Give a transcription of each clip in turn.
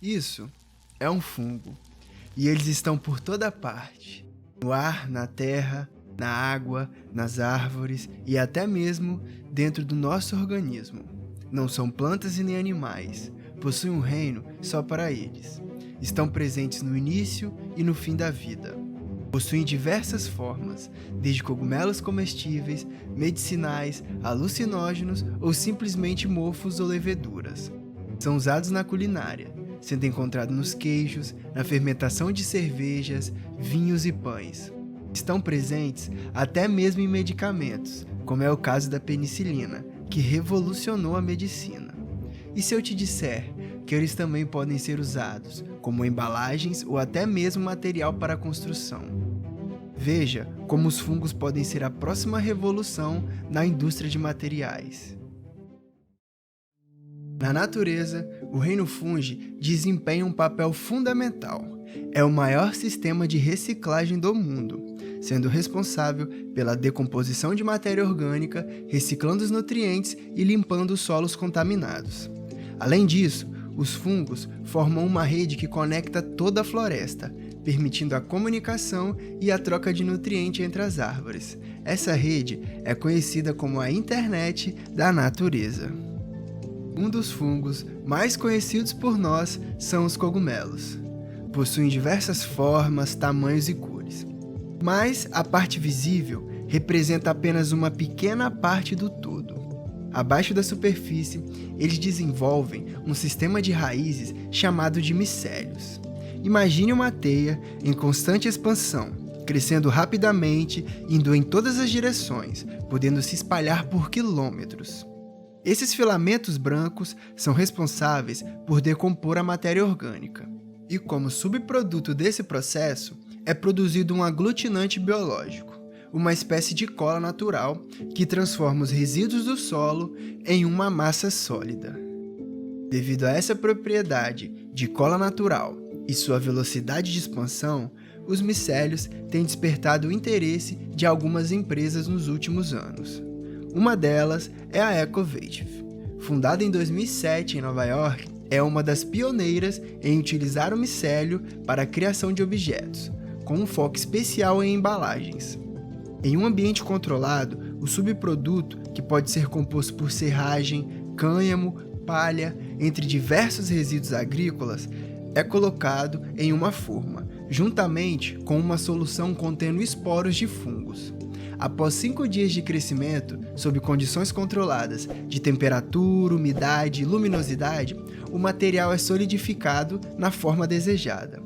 Isso é um fungo, e eles estão por toda parte, no ar, na terra, na água, nas árvores e até mesmo dentro do nosso organismo. Não são plantas e nem animais, possuem um reino só para eles. Estão presentes no início e no fim da vida. Possuem diversas formas, desde cogumelos comestíveis, medicinais, alucinógenos ou simplesmente mofos ou leveduras. São usados na culinária, sendo encontrado nos queijos, na fermentação de cervejas, vinhos e pães. Estão presentes até mesmo em medicamentos, como é o caso da penicilina, que revolucionou a medicina. E se eu te disser que eles também podem ser usados como embalagens ou até mesmo material para construção? Veja como os fungos podem ser a próxima revolução na indústria de materiais. Na natureza, o reino fungi desempenha um papel fundamental. É o maior sistema de reciclagem do mundo, sendo responsável pela decomposição de matéria orgânica, reciclando os nutrientes e limpando os solos contaminados. Além disso, os fungos formam uma rede que conecta toda a floresta, permitindo a comunicação e a troca de nutrientes entre as árvores. Essa rede é conhecida como a internet da natureza. Um dos fungos mais conhecidos por nós são os cogumelos. Possuem diversas formas, tamanhos e cores. Mas a parte visível representa apenas uma pequena parte do todo. Abaixo da superfície, eles desenvolvem um sistema de raízes chamado de micélios. Imagine uma teia em constante expansão, crescendo rapidamente, indo em todas as direções, podendo se espalhar por quilômetros. Esses filamentos brancos são responsáveis por decompor a matéria orgânica. E como subproduto desse processo, é produzido um aglutinante biológico, uma espécie de cola natural que transforma os resíduos do solo em uma massa sólida. Devido a essa propriedade de cola natural e sua velocidade de expansão, os micélios têm despertado o interesse de algumas empresas nos últimos anos. Uma delas é a Ecovative. Fundada em 2007 em Nova York, é uma das pioneiras em utilizar o micélio para a criação de objetos, com um foco especial em embalagens. Em um ambiente controlado, o subproduto, que pode ser composto por serragem, cânhamo, palha, entre diversos resíduos agrícolas, é colocado em uma forma, juntamente com uma solução contendo esporos de fungos. Após 5 dias de crescimento, sob condições controladas de temperatura, umidade e luminosidade, o material é solidificado na forma desejada.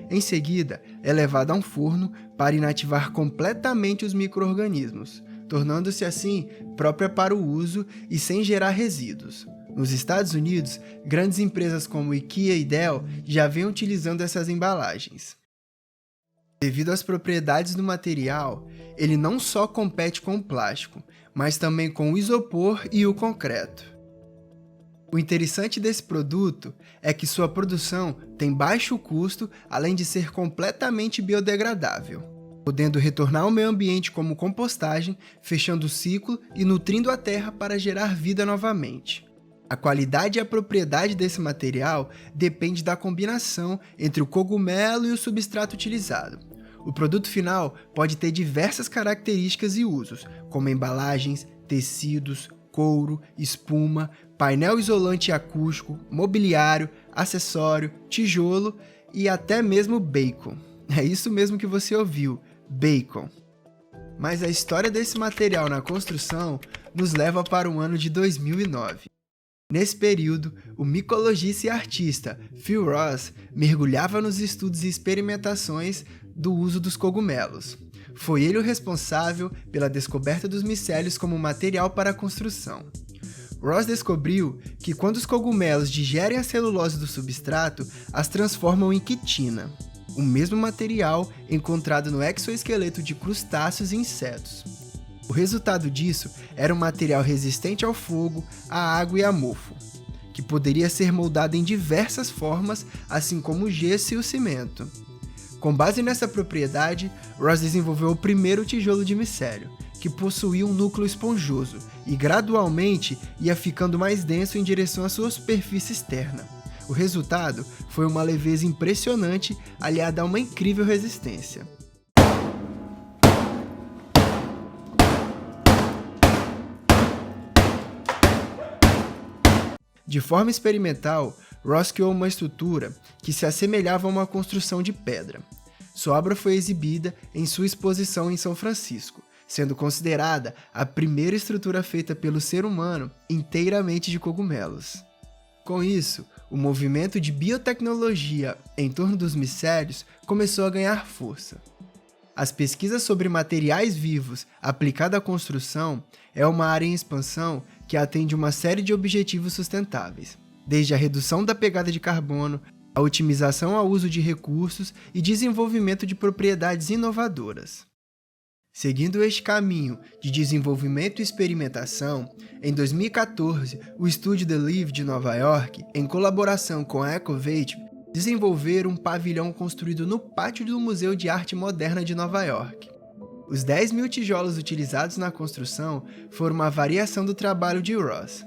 Em seguida, é levado a um forno para inativar completamente os micro-organismos, tornando-se assim própria para o uso e sem gerar resíduos. Nos Estados Unidos, grandes empresas como IKEA e Dell já vêm utilizando essas embalagens. Devido às propriedades do material, ele não só compete com o plástico, mas também com o isopor e o concreto. O interessante desse produto é que sua produção tem baixo custo, além de ser completamente biodegradável, podendo retornar ao meio ambiente como compostagem, fechando o ciclo e nutrindo a terra para gerar vida novamente. A qualidade e a propriedade desse material depende da combinação entre o cogumelo e o substrato utilizado. O produto final pode ter diversas características e usos, como embalagens, tecidos, couro, espuma, painel isolante acústico, mobiliário, acessório, tijolo e até mesmo bacon. É isso mesmo que você ouviu, bacon. Mas a história desse material na construção nos leva para o ano de 2009. Nesse período, o micologista e artista Phil Ross mergulhava nos estudos e experimentações do uso dos cogumelos. Foi ele o responsável pela descoberta dos micélios como material para a construção. Ross descobriu que quando os cogumelos digerem a celulose do substrato, as transformam em quitina, o mesmo material encontrado no exoesqueleto de crustáceos e insetos. O resultado disso era um material resistente ao fogo, à água e a mofo, que poderia ser moldado em diversas formas, assim como o gesso e o cimento. Com base nessa propriedade, Ross desenvolveu o primeiro tijolo de micélio, que possuía um núcleo esponjoso e gradualmente ia ficando mais denso em direção à sua superfície externa. O resultado foi uma leveza impressionante aliada a uma incrível resistência. De forma experimental, Ross criou uma estrutura que se assemelhava a uma construção de pedra. Sua obra foi exibida em sua exposição em São Francisco, sendo considerada a primeira estrutura feita pelo ser humano inteiramente de cogumelos. Com isso, o movimento de biotecnologia em torno dos micélios começou a ganhar força. As pesquisas sobre materiais vivos aplicados à construção é uma área em expansão que atende uma série de objetivos sustentáveis, desde a redução da pegada de carbono, a otimização ao uso de recursos e desenvolvimento de propriedades inovadoras. Seguindo este caminho de desenvolvimento e experimentação, em 2014, o estúdio The Live de Nova York, em colaboração com a Ecovate, desenvolveram um pavilhão construído no pátio do Museu de Arte Moderna de Nova York. Os 10.000 tijolos utilizados na construção foram uma variação do trabalho de Ross.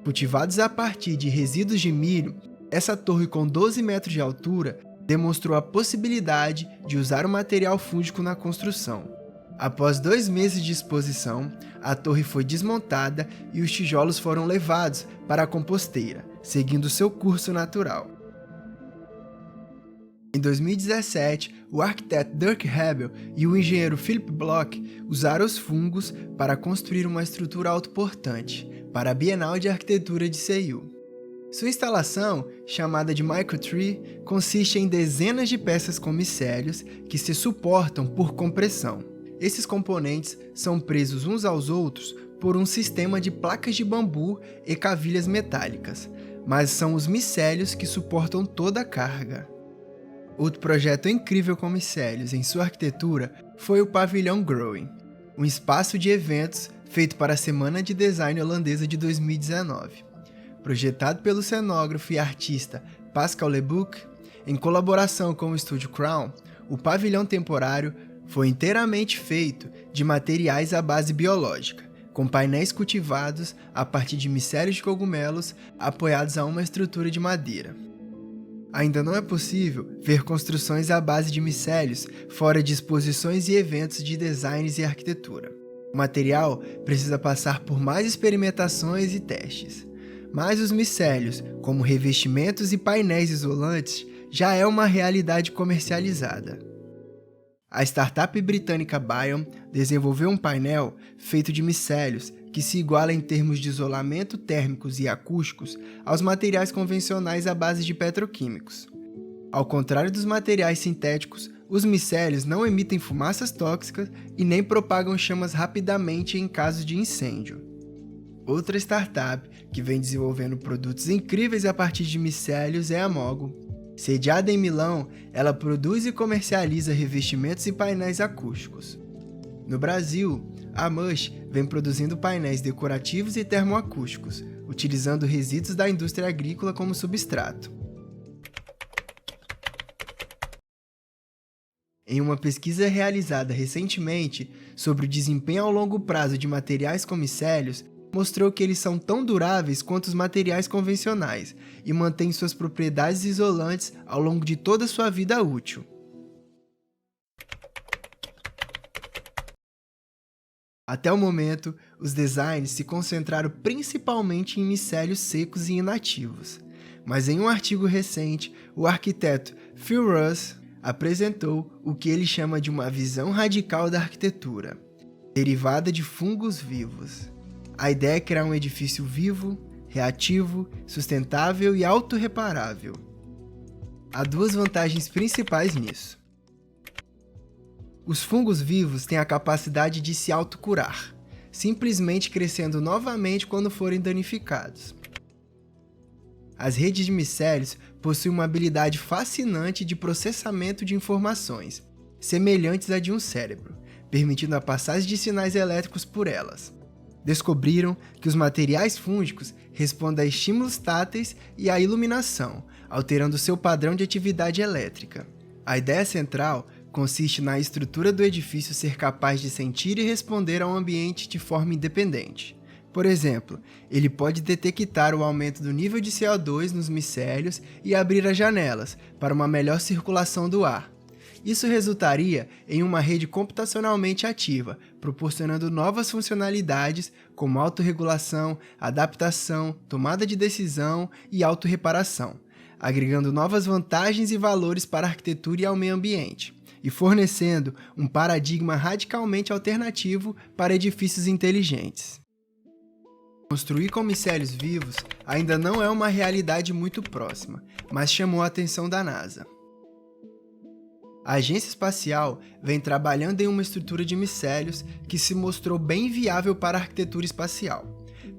Cultivados a partir de resíduos de milho, essa torre com 12 metros de altura demonstrou a possibilidade de usar o material fúngico na construção. Após 2 meses de exposição, a torre foi desmontada e os tijolos foram levados para a composteira, seguindo seu curso natural. Em 2017, o arquiteto Dirk Hebel e o engenheiro Philip Bloch usaram os fungos para construir uma estrutura autoportante para a Bienal de Arquitetura de Seul. Sua instalação, chamada de Microtree, consiste em dezenas de peças com micélios que se suportam por compressão. Esses componentes são presos uns aos outros por um sistema de placas de bambu e cavilhas metálicas, mas são os micélios que suportam toda a carga. Outro projeto incrível com micélios em sua arquitetura foi o Pavilhão Growing, um espaço de eventos feito para a Semana de Design holandesa de 2019. Projetado pelo cenógrafo e artista Pascal Leboeck, em colaboração com o estúdio Crown, o pavilhão temporário foi inteiramente feito de materiais à base biológica, com painéis cultivados a partir de micélios de cogumelos apoiados a uma estrutura de madeira. Ainda não é possível ver construções à base de micélios fora de exposições e eventos de designs e arquitetura. O material precisa passar por mais experimentações e testes, mas os micélios, como revestimentos e painéis isolantes, já é uma realidade comercializada. A startup britânica Biome desenvolveu um painel feito de micélios que se iguala em termos de isolamento térmicos e acústicos aos materiais convencionais à base de petroquímicos. Ao contrário dos materiais sintéticos, os micélios não emitem fumaças tóxicas e nem propagam chamas rapidamente em caso de incêndio. Outra startup que vem desenvolvendo produtos incríveis a partir de micélios é a Mogo. Sediada em Milão, ela produz e comercializa revestimentos e painéis acústicos. No Brasil, a Mush vem produzindo painéis decorativos e termoacústicos, utilizando resíduos da indústria agrícola como substrato. Em uma pesquisa realizada recentemente sobre o desempenho ao longo prazo de materiais com micélios, mostrou que eles são tão duráveis quanto os materiais convencionais e mantêm suas propriedades isolantes ao longo de toda sua vida útil. Até o momento, os designs se concentraram principalmente em micélios secos e inativos, mas em um artigo recente, o arquiteto Phil Russ apresentou o que ele chama de uma visão radical da arquitetura, derivada de fungos vivos. A ideia é criar um edifício vivo, reativo, sustentável e autorreparável. Há 2 vantagens principais nisso. Os fungos vivos têm a capacidade de se autocurar, simplesmente crescendo novamente quando forem danificados. As redes de micélios possuem uma habilidade fascinante de processamento de informações, semelhantes à de um cérebro, permitindo a passagem de sinais elétricos por elas. Descobriram que os materiais fúngicos respondem a estímulos táteis e à iluminação, alterando seu padrão de atividade elétrica. A ideia central consiste na estrutura do edifício ser capaz de sentir e responder ao ambiente de forma independente, Por exemplo, ele pode detectar o aumento do nível de CO2 nos micélios e abrir as janelas para uma melhor circulação do ar. Isso resultaria em uma rede computacionalmente ativa, proporcionando novas funcionalidades como autorregulação, adaptação, tomada de decisão e autorreparação, agregando novas vantagens e valores para a arquitetura e ao meio ambiente, e fornecendo um paradigma radicalmente alternativo para edifícios inteligentes. Construir com micélios vivos ainda não é uma realidade muito próxima, mas chamou a atenção da NASA. A agência espacial vem trabalhando em uma estrutura de micélios que se mostrou bem viável para a arquitetura espacial,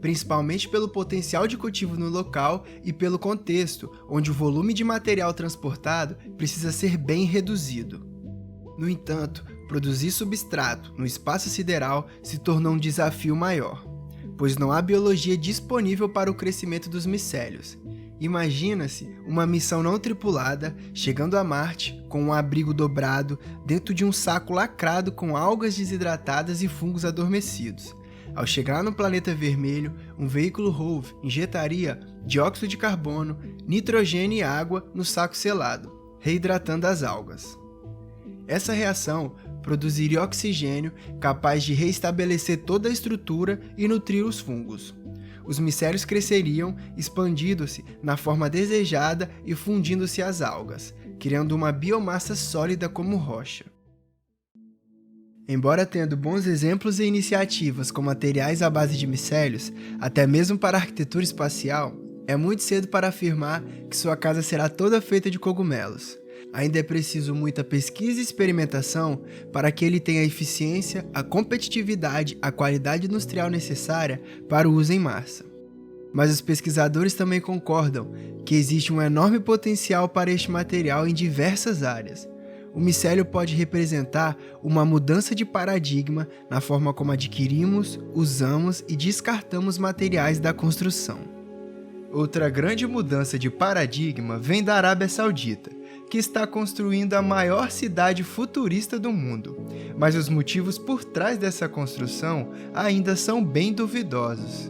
principalmente pelo potencial de cultivo no local e pelo contexto, onde o volume de material transportado precisa ser bem reduzido. No entanto, produzir substrato no espaço sideral se tornou um desafio maior, pois não há biologia disponível para o crescimento dos micélios. Imagina-se uma missão não tripulada chegando a Marte com um abrigo dobrado dentro de um saco lacrado com algas desidratadas e fungos adormecidos. Ao chegar no planeta vermelho, um veículo Rover injetaria dióxido de carbono, nitrogênio e água no saco selado, reidratando as algas. Essa reação produziria oxigênio capaz de reestabelecer toda a estrutura e nutrir os fungos. Os micélios cresceriam, expandindo-se na forma desejada e fundindo-se às algas, criando uma biomassa sólida como rocha. Embora tendo bons exemplos e iniciativas com materiais à base de micélios, até mesmo para a arquitetura espacial, é muito cedo para afirmar que sua casa será toda feita de cogumelos. Ainda é preciso muita pesquisa e experimentação para que ele tenha a eficiência, a competitividade, a qualidade industrial necessária para o uso em massa. Mas os pesquisadores também concordam que existe um enorme potencial para este material em diversas áreas. O micélio pode representar uma mudança de paradigma na forma como adquirimos, usamos e descartamos materiais da construção. Outra grande mudança de paradigma vem da Arábia Saudita, que está construindo a maior cidade futurista do mundo, mas os motivos por trás dessa construção ainda são bem duvidosos.